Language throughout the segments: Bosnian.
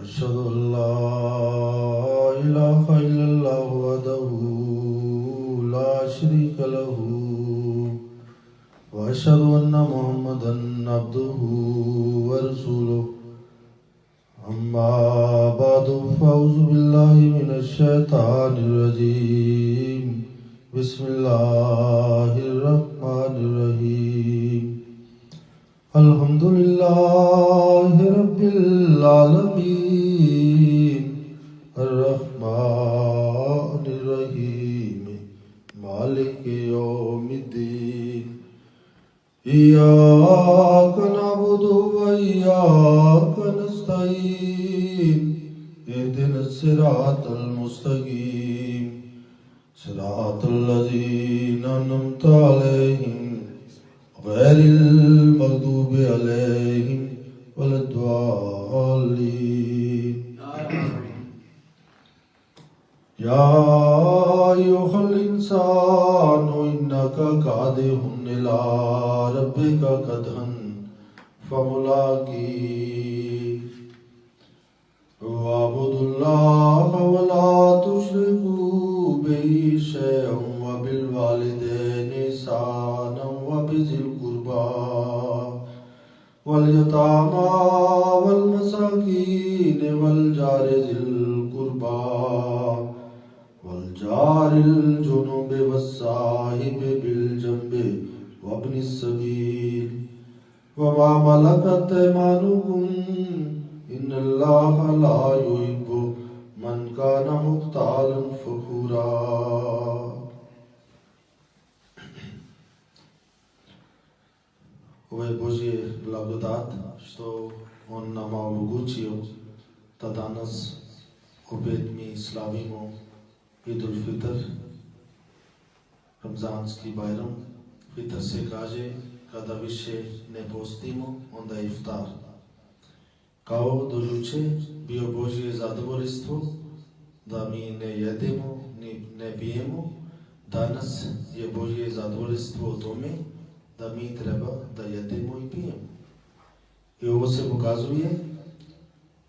أشهد أن لا إله إلا الله وحده لا شريك له وأشهد أن محمدا عبده ورسوله أما بعد فأعوذ بالله من الشيطان الرجيم بسم الله الرحمن الرحيم الحمد لله رب العالمين الرحمن الرحيم مالك يوم الدين إياك نعبد وإياك نستعين اهدنا الصراط المستقيم صراط الذين أنعمت عليهم غير المغضوب عليهم ولا الضالين يا أيها الإنسان إنك كادح إلى ربك كدحا فملاقيه واعبدوا الله ولا تشركوا به شيئا وبالوالدين إحسانا وبذي القربى واليتامى والمساكين والجار ذي القربى والجار الجنوب والصاحب بالجنب وابن السبيل وما ملكت أيمانكم إن الله لا يحب من كان مختالا فخورا. Ovo je Božje blagodat što On nama omogućio da danas opet mi slavimo Idul Fitr, Ramzanski Bajram. Fitr se kaže kada više ne postimo, onda je iftar. Kao do juče bio Božje zadovoljstvo da mi ne jedemo, ni ne pijemo, danas je Božje zadovoljstvo o tome da mi treba da jedemo i pijemo. I ovo se pokazuje,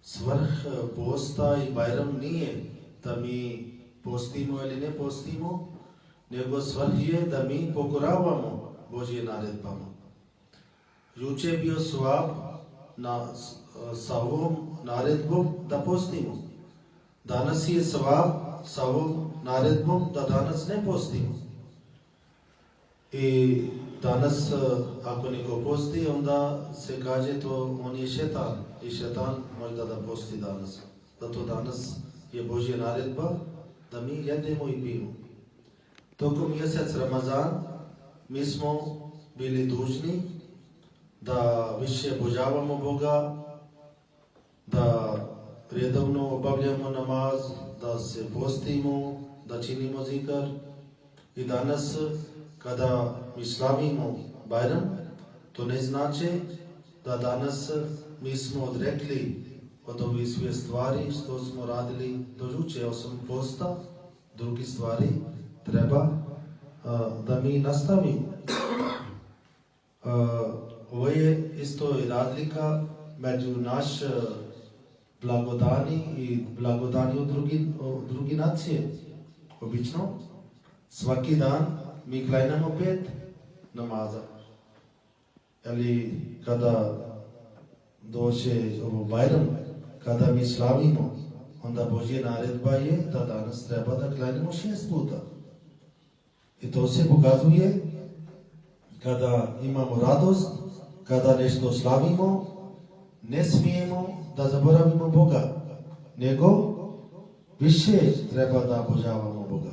svrh posta i Bajram nije da mi postimo ili ne postimo, nego svrh je da mi pokoravamo Božje naredbama. Juče je bio svab sa ovom naredbom da postimo. Danas je svab sa ovom naredbom da danas ne postimo. I danas ako neko posti, onda se kaže to on je šetan i šetan možda da posti danas. Zato danas je Božja naredba da mi jedemo i pijemo. Tokom mjesec Ramazan mi smo bili dužni da više obožavamo Boga, da redovno obavljamo namaz, da se postimo, da činimo zikar. I danas kada mi slavimo Bajram, to ne znači da danas mi smo odrekli od ovih svih stvari što smo radili do juče, osim posta, drugi stvari treba da mi nastavimo. Ovo je isto i razlika među naš blagodani i blagodani od drugi nacije. Obično, svaki dan mi klanjamo 5 namaza. Ali kada dođe ovo Bajram, kada mi slavimo, onda Božja naredba je da danas treba da klanjamo 6 puta. I to se pokazuje kada imamo radost, kada nešto slavimo, ne smijemo da zaboravimo Boga, nego više treba da obožavamo Boga.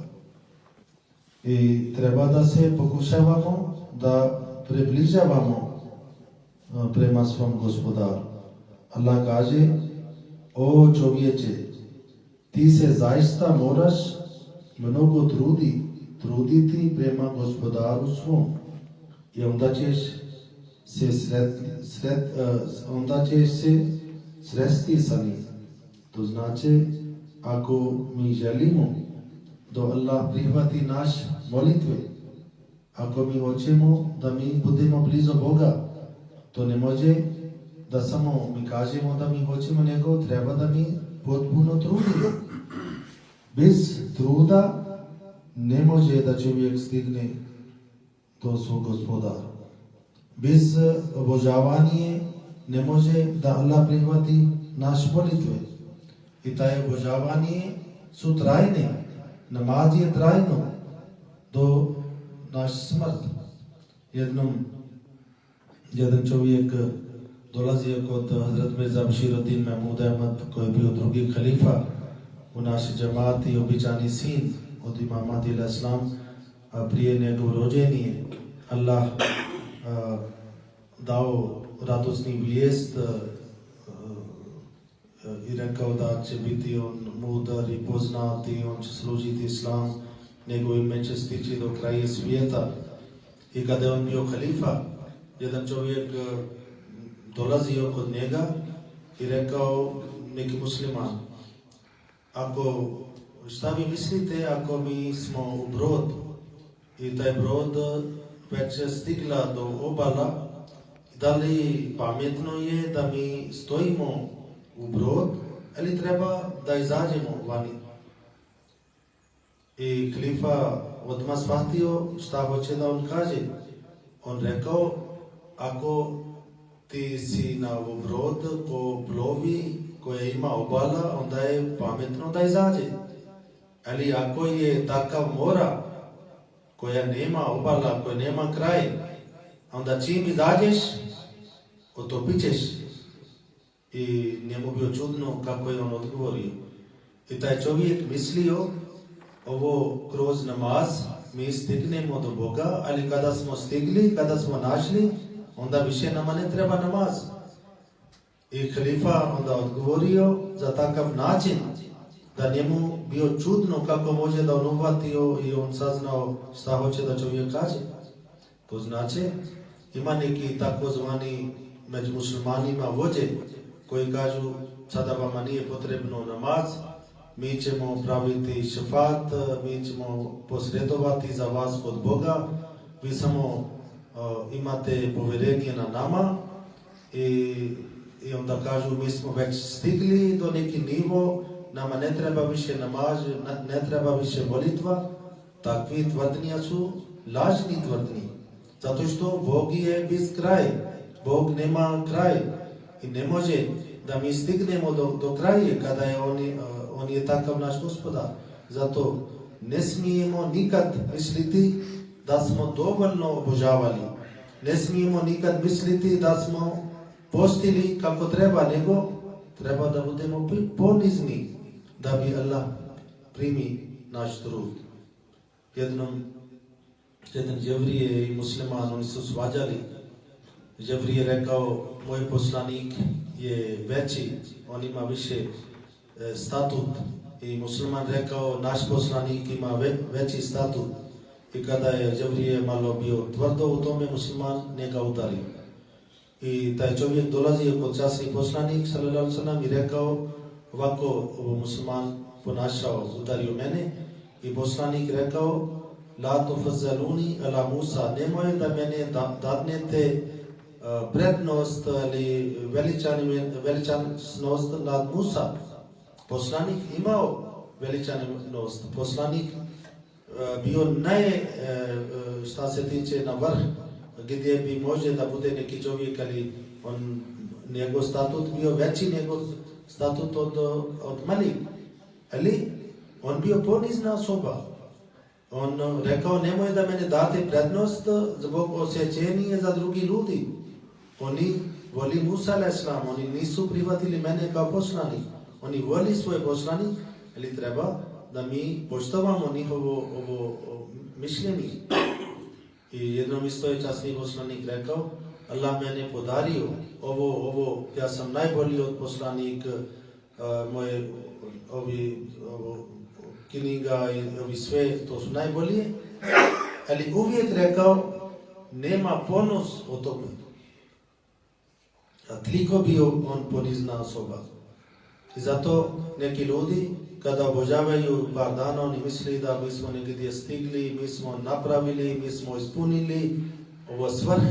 I treba da se pokušavamo da približavamo prema svom Gospodaru. Allah kaže, o čovječe, ti se zaista moraš mnogo truditi prema Gospodaru svom. I onda ćeš se sresti sa njim. To znači, ako mi želimo da Allah prihvati naš molitve, ako mi hoćemo da mi budemo blizu Boga, to ne može da samo mi kažemo da mi hoćemo, nego treba da mi potpuno trudimo. Bez truda ne može da čovjek stigne do svog gospodara. Bez obožavanja ne može da Allah prihvati naš molitve. I taj obožavanje su trajne. Namaz je trajno do naš smrt. Jedan čovjek dolazio kod Hazrat Mirza Bashiruddin Mahmud Ahmad, koji je bio drugi halifa u našoj džamati, običani sin od imama Mahdi alejhi selam, prije njegov rođenje. Allah dao radosni vijest i rekao da će biti on mudar i poznati, on će služiti islam, njegovo ime će stići do kraja svijeta. I kada je on bio halifa, jedan čovjek dolazio kod njega i rekao, neki musliman, šta vi mislite ako mi smo u brod i taj brod već stigla do obala, da li pametno je da mi stojimo u brod ili treba da izađemo vani? I halifa odmah shvatio šta hoće da on kaže. On rekao, ako ti si na ovo brod ko plovi, koja ima obala, onda je pametno da izađe. Ali ako je takav mora koja nema obala, koja nema kraj, onda čim izađeš, otopit ćeš. I njemu bio čudno kako je on odgovorio. I taj čovjek mislio, ovo kroz namaz mi stignemo do Boga, ali kada smo stigli, kada smo našli, onda više nama ne treba namaz. I halifa onda odgovorio za takav način da njemu bio čudno kako može da on uhvatio i on saznao šta hoće da čovjek kaže. To znači, ima neki takozvani među muslimanima vođe koji kažu, sada vama nije potrebno namaz, mi ćemo praviti šefat, mi ćemo posredovati za vas kod Boga, vi samo imate povjerenje na nama i onda kažu, mi smo već stigli do neki nivo, nama ne treba više namaz, ne treba više molitva. Takvi tvrdnja su lažni tvrdnji, zato što Bog je bez kraj, Bog nema kraj i ne može da mi stignemo do kraja kada je on je takav naš gospodar. Zato ne smijemo nikad misliti da smo dovoljno obožavali. Ne smijemo nikad misliti da smo postili kako treba, nego treba da budemo ponizni da bi Allah primi naš trud. Jedan Jevrije i musliman, oni su svađali. Jevrije rekao, moj poslanik je veći, on ima više statut. I musliman rekao, naš poslanik ima veći statut. I kada je Jevrije malo bio tvrdo u tome, musliman njega udario. I taj čovjek dolazio kod časni poslanik sallallahu alejhi ve sellem i rekao, ovako musliman ponašao, udario mene. I poslanik rekao, la tufazzaluni ala Musa, nemoj da mene dadnete prednost ili veličansnost nad Musa. Poslanik imao veličansnost, poslanik bio šta se tiče na vrh, gdje bi može da bude neki čovjek, ali njegov statut bio veći nego statut od malih. Ali on bio ponizna osoba. On rekao, nemoj da mene date prednost zbog osjećenja za drugi ljudi. Oni voli Musa alejhi selam, oni nisu prihvatili mene kao poslanik. Oni voli svoje poslanik, ali treba da mi poštovamo njihovo mišljenje. I jednom isto je časni poslanik rekao, Allah mene podario, ja sam najbolji od poslanik, moje knjiga i ovi sve, to su najbolje, ali uvijek rekao, nema ponos o tome. A toliko bio on ponizna osoba. I zato neki ljudi, kada obožavaju par dana, oni misli da mi smo negdje stigli, mi smo napravili, mi smo ispunili ovo svrh.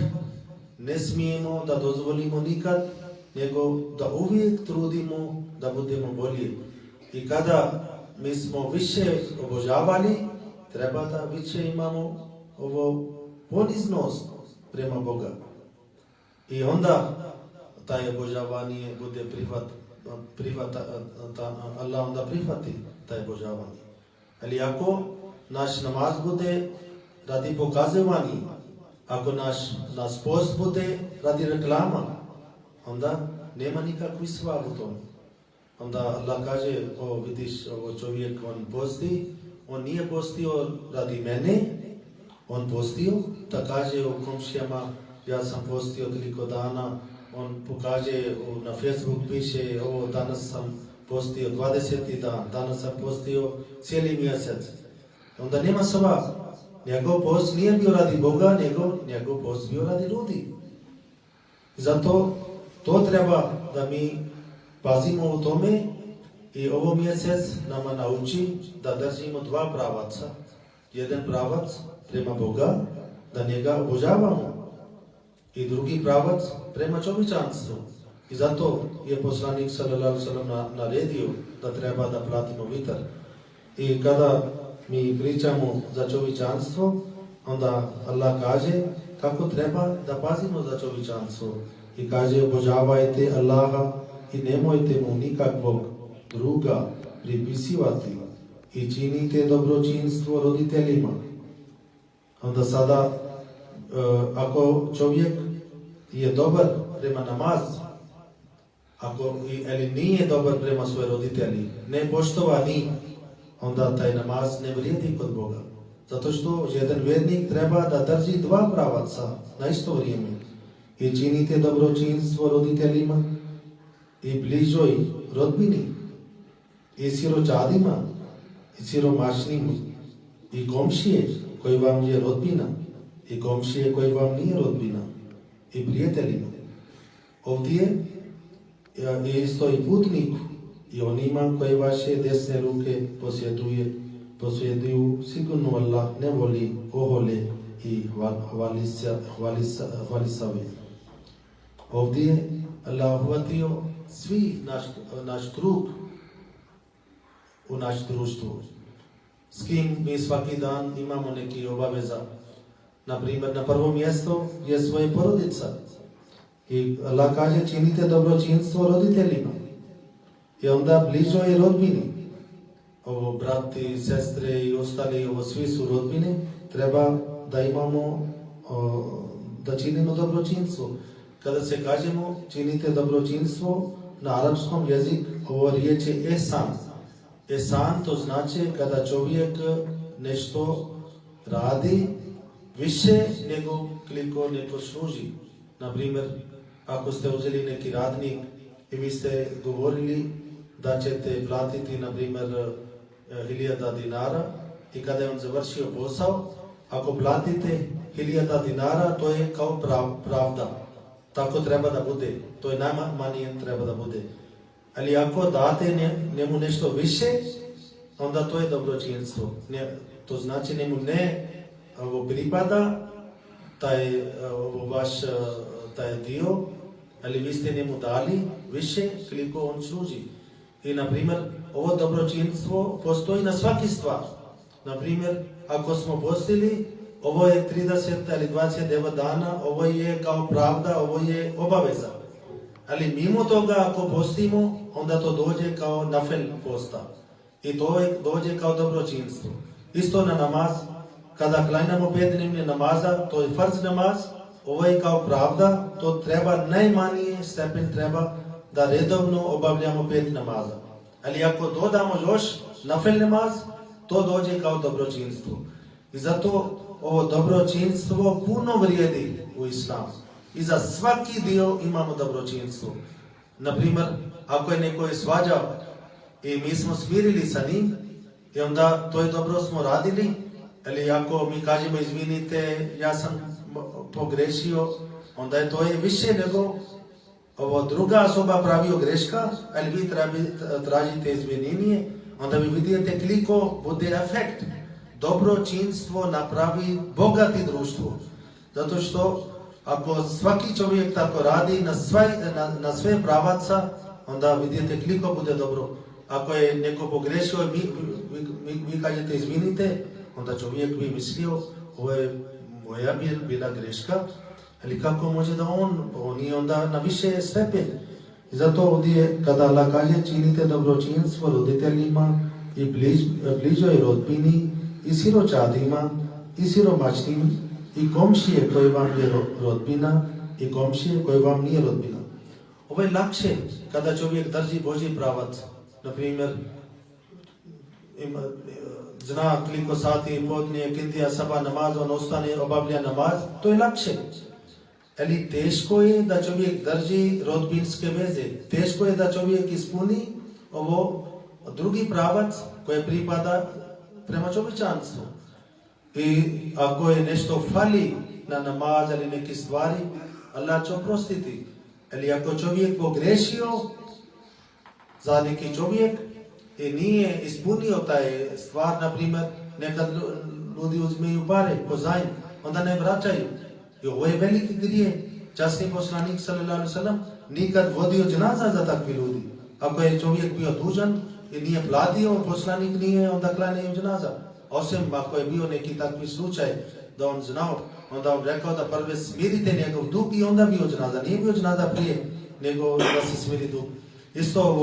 Ne smijemo da dozvolimo nikad, nego da uvijek trudimo da budemo bolji. I kada mi smo više obožavali, treba da više imamo ovo poniznost prema Boga. I onda taj obožavanje bude Allah onda prihvati taj obožavanje. Ali ako naš namaz bude radi pokazivanja, ako naš post bude radi reklama, onda nema nikakvi sva u tom. Onda Allah kaže, vidiš, ovo čovjek, on posti, on nije postio radi mene, on postio, da kaže u komšijama, ja sam postio toliko dana, on pokaže na Facebook, piše, ovo danas sam postio 20. dan, danas sam postio cijeli mjesec. Onda nema sva. Njegov post nije bio radi Boga, nego njegov post bio radi ljudi. Zato to treba da mi pazimo u tome i ovo mjesec nama nauči da držimo dva pravaca. Jedan pravac prema Boga, da njega obožavamo, i drugi pravac prema čovječanstvu. I zato je poslanik sallallahu alejhi ve sellem naredio da treba da platimo vitar. I kada mi pričamo za čovječanstvo, onda Allah kaže kako treba da pazimo za čovječanstvo. I kaže, obožavajte Allaha i nemojte mu nikakvog druga pripisivati i činite dobročinstvo roditeljima. Onda sada, ako čovjek je dobar prema namazu, ili nije dobar prema svojim roditelji, ne poštovani, onda taj namaz ne vrijedi kod Boga. Zato što jedan vjernik treba da drži dva pravaca na isto vrijeme. I činite dobročinstvo roditeljima i bližoj rodbini i siročadima i siromašnima i komšije koji vam je rodbina i komšije koji vam nije rodbina i prijateljima. Ovdje je isto i putniku i onima koji vaše desne ruke posjeduju, sigurno Allah ne voli ohole i hvalisave. Ovdje Allah uhvatio svi naš krug u naš društvo. S kim mi svaki dan imamo neki obaveza. Naprimjer, na prvo mjesto je svoje porodica. I Allah kaže, činite dobročinstvo roditeljima. I onda bližo je rodbini. Ovo brati, sestre i ostali, ovo svi su rodbine. Treba da imamo, da činimo dobročinstvo. Kada se kažemo činite dobročinstvo, na arapskom jezik ovo riječ je esan. Esan to znači kada čovjek nešto radi više nego koliko neko služi. Naprimjer, ako ste uzeli neki radnik i vi ste govorili da ćete platiti, naprimjer, 1000 dinara i kada je on završio posao, ako platite 1000 dinara, to je kao pravda. Tako treba da bude. To je najmanje treba da bude. Ali ako date njemu nešto više, onda to je dobročinstvo. To znači njemu ne pripada taj dio, ali vi ste njemu dali više koliko on služi. I na primjer, ovo dobročinstvo postoji na svaki stvar. Na primjer, ako smo postili, ovo je 30 ili 29 dana, ovo je kao pravda, ovo je obaveza. Ali mimo toga, ako postimo, onda to dođe kao nafel posta. I to dođe kao dobročinstvo. Isto na namaz, kada klanjamo 5 dnevne namaza, to je farz namaz, ovo je kao pravda, to treba najmanji stepen treba da redovno obavljamo 5 namaza. Ali ako dodamo još nafel namaz, to dođe kao dobročinstvo. I zato ovo dobročinstvo puno vrijedi u islamu. I za svaki dio imamo dobročinstvo. Naprimjer, ako je neko svađao i mi smo smirili sa njim, i onda to je dobro smo radili, ali ako mi kažemo izvinite, ja sam pogrešio, onda je to više nego ovo druga osoba pravio greška, ali vi tražite izvinjenje, onda vi vidite koliko bude efekt. Dobročinstvo napravi bogati društvo. Zato što Ako svaki čovjek tako radi na sve pravaca, onda vidite koliko bude dobro. Ako je neko pogrešio i vi kažete izvinite, onda čovjek bi mislio ovo je moja bila greška, ali kako može da on je onda na više stepen. I zato ovdje kada Allah kaže činite dobročinstvo roditeljima i bližoj rodbini i siročadima i siromašnim i komšije koji vam je rodbina i komšije koji vam nije rodbina. Ovo je lakše kada čovjek drži Božji pravac. Na primjer, zna koliko sati podnije, kindija, sabah namaz, on ostane, obavlja namaz, to je lakše. Ali teško je da čovjek drži rodbinske veze. Teško je da čovjek ispuni ovo drugi pravac koji pripada prema čovječanstvu. I ako je nešto fali na namaz ili neke stvari, Allah će oprostiti. Ali ako čovjek pogrešio za neki čovjek i nije ispunio taj stvar, na primjer, nekad ljudi uzmeju pare po zajm, onda ne vraćaju. I ovo je veliki grijeh. Časni poslanik sallallahu alejhi ve sellem nikad vodio dženaza za takvi ljudi. Ako je čovjek bio dužan i nije platio, poslanik nije onda klanjao dženaza. Osim ako je bio neki takvi slučaj da on znao, onda on rekao da prve smirite njegov dug i onda bio dženaza. Nije bio dženaza prije nego da se smiri dug. Isto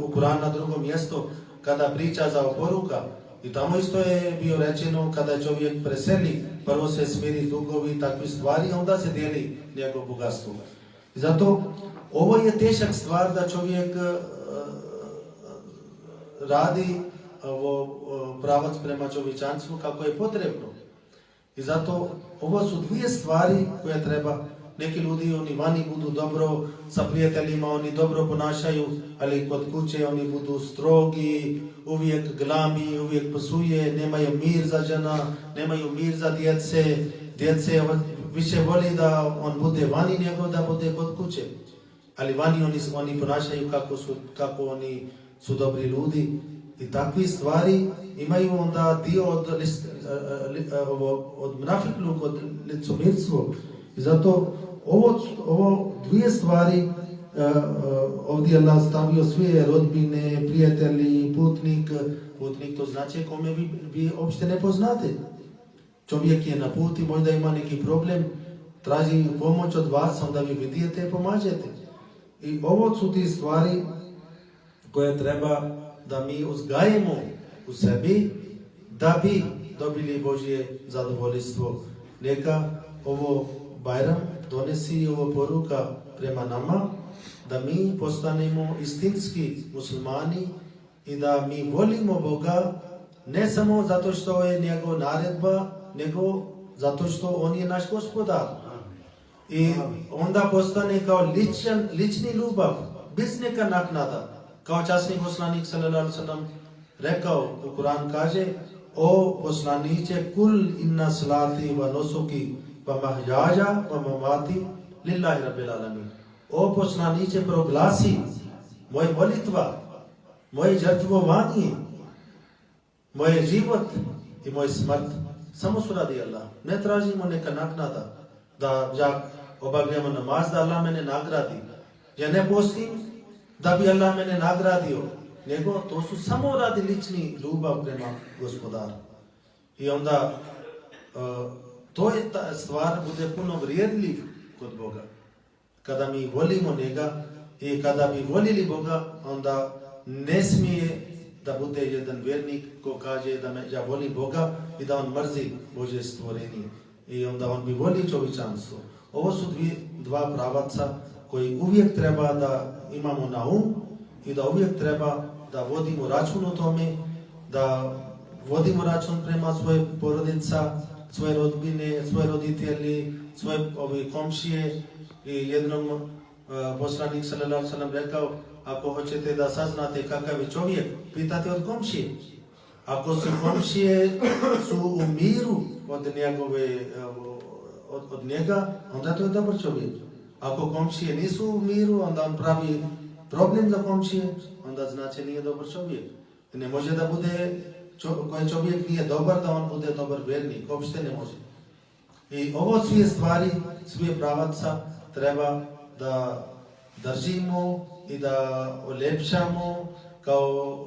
u Kur'anu na drugom mjestu kada priča za oporuka, i tamo isto je bio rečeno kada čovjek preseli, prvo se smiri dugovi i takve stvari, onda se dijeli njegov bogatstvo. I zato ovo je težak stvar da čovjek radi pravac prema čovječanstvu kako je potrebno. I zato ovo su dvije stvari koje treba. Neki ljudi oni vani budu dobro sa prijateljima, oni dobro ponašaju, ali kod kuće oni budu strogi, uvijek glami, uvijek psuje, nemaju mir za žena, nemaju mir za djece. Djece više voli da on bude vani nego da bude kod kuće. Ali vani oni ponašaju kako oni su dobri ljudi. I takvi stvari imaju onda dio od mnafikluk, od licomirstvo. I zato ovo dvije stvari ovdje Allah stavio sve rodbine, prijatelji, putnik. Putnik to znači kome vi uopšte ne poznate. Čovjek je na puti, možda ima neki problem, traži pomoć od vas, onda vi vidite i pomažete. I ovo su ti stvari koje treba da mi uzgajemo u sebi da bi dobili Božje zadovoljstvo. Neka ovo Bajram donesi ovo poruka prema nama da mi postanemo istinski muslimani i da mi volimo Boga ne samo zato što je njegov naredba, nego zato što on je naš gospodar. I onda postane kao lični ljubav, bez neka naknada. Kao časni poslanik sallallahu alejhi ve sellem rekao, u Kur'an kaže: o poslaniče, kul inna salati wa nusuki wa mahyaja wa mamati lillahi rabbil alamin. O poslaniče, proglasi moja molitva, moje žrtvovanje, moj život i moj smrt samo su radi Allah. Ne tražimo neka naknada da ja obavljamo namaz da Allah mene nagradi. Ja ne postim da bi Allah mene nagradio, nego to su samo radi lični ljubav prema gospodaru. I onda to je ta stvar bude puno vrijedljiv kod Boga. Kada mi volimo njega i kada bi volili Boga, onda ne smije da bude jedan vjernik ko kaže da ja volim Boga i da on mrzi Božje stvorenje. I onda on bi volio čovječanstvo. Ovo su dva pravaca koji uvijek treba da imamo na i da uvijek treba da vodimo račun o tome, da vodimo račun prema svoje porodica, svoje rodbine, svoje roditelji, svoje komšije. I jednom poslanik sallallahu alejhi ve sellem rekao: ako hoćete da saznate kakav je čovjek, pitate od komšije. Ako su komšije u miru od njega, onda to je dobar čovjek. Ako komšije nisu u miru, onda on pravi problem za komšije, onda znači nije dobar čovjek. Ne može da bude, koji čovjek nije dobar, da on bude dobar vjernik, uopšte ne može. I ovo svije stvari, svije pravaca treba da držimo i da uljepšamo, kao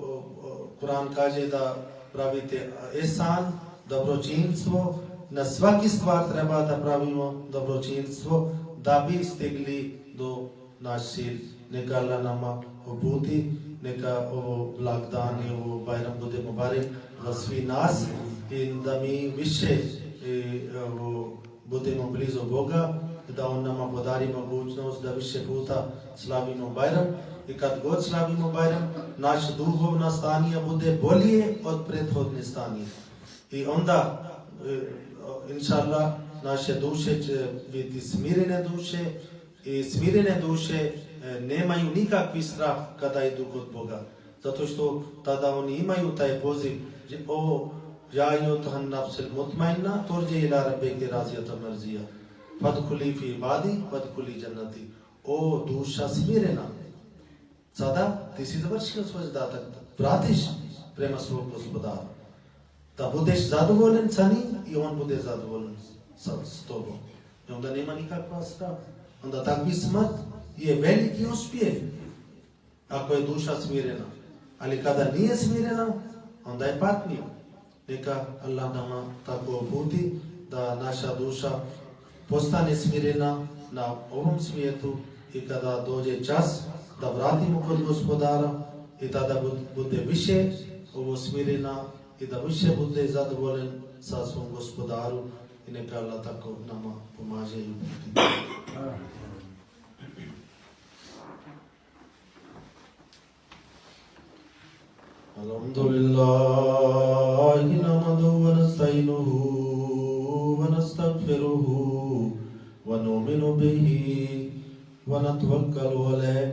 Kur'an kaže da pravite ihsan, dobročinstvo. Na svaki stvar treba da pravimo dobročinstvo da bi stigli do naš cilj. Neka Allah nama uputi, neka ovo blagdan i ovo Bajram bude mubarak za svi nas i da mi više budemo blizu Boga, da On nama podari mogućnost da više puta slavimo Bajram. I kad god slavimo Bajram, naša duhovna stanje bude bolje od prethodne stanje. I onda, inša Allah, naše duše će biti smirene duše i smirene duše nemaju nikakvi strah kada idu kod Boga. Zato što tada oni imaju taj poziv, o ja ayyuhan nafsul mutmainna turji ila rabbiki raziyatan marziyya fadkhuli fi ibadi fadkhuli jannati. O duša smirena, sada ti si završio svoj zadatak, vratiš prema svog gospodara. Da budeš zadovoljen sa njim i on bude zadovoljen s tobom. I onda nema nikakva strah. Onda takvi smrt je veliki uspjeh ako je duša smirena. Ali kada nije smirena, onda je patnija. Neka Allah nama tako uputi da naša duša postane smirena na ovom svijetu i kada dođe čas da vratimo kod gospodara i tada bude više ovo smirena i da više bude zadovoljen sa svom gospodaru i neka Allah tako nama pomaže i uputi. Alhamdulillahi nahmaduhu wa nasta'inuhu wa nastaghfiruhu wa nu'minu bihi wa natawakkalu alayhi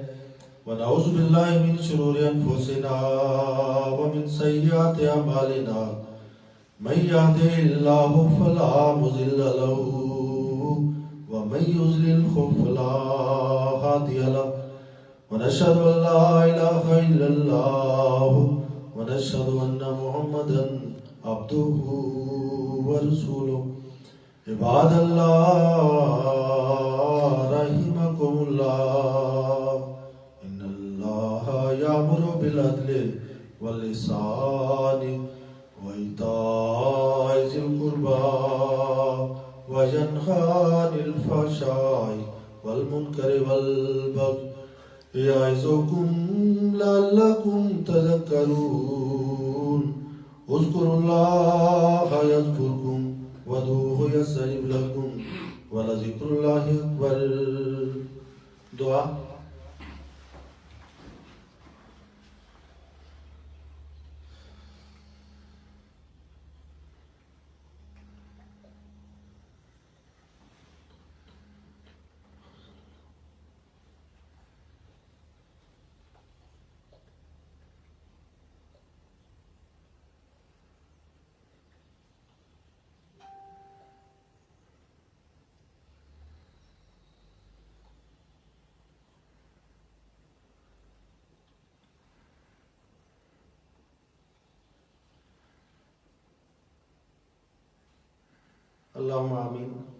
wa na'udzu billahi min shururi anfusina wa min sayyiati a'malina man yahdihillahu fala mudilla lahu wa man yudlilhu fala hadiya lahu wa nashhadu an la ilaha illallah ونشهد أن محمدا عبده ورسوله عباد الله رحمكم الله إن الله يأمر بالعدل والإحسان وإيتاء ذي القربى وينهى عن الفحشاء والمنكر والبغي يعظكم لعلكم تذكرون اذكروا الله يذكركم وادعوه يستجب لكم ولذكر الله أكبر. दुआ Allahumma amin.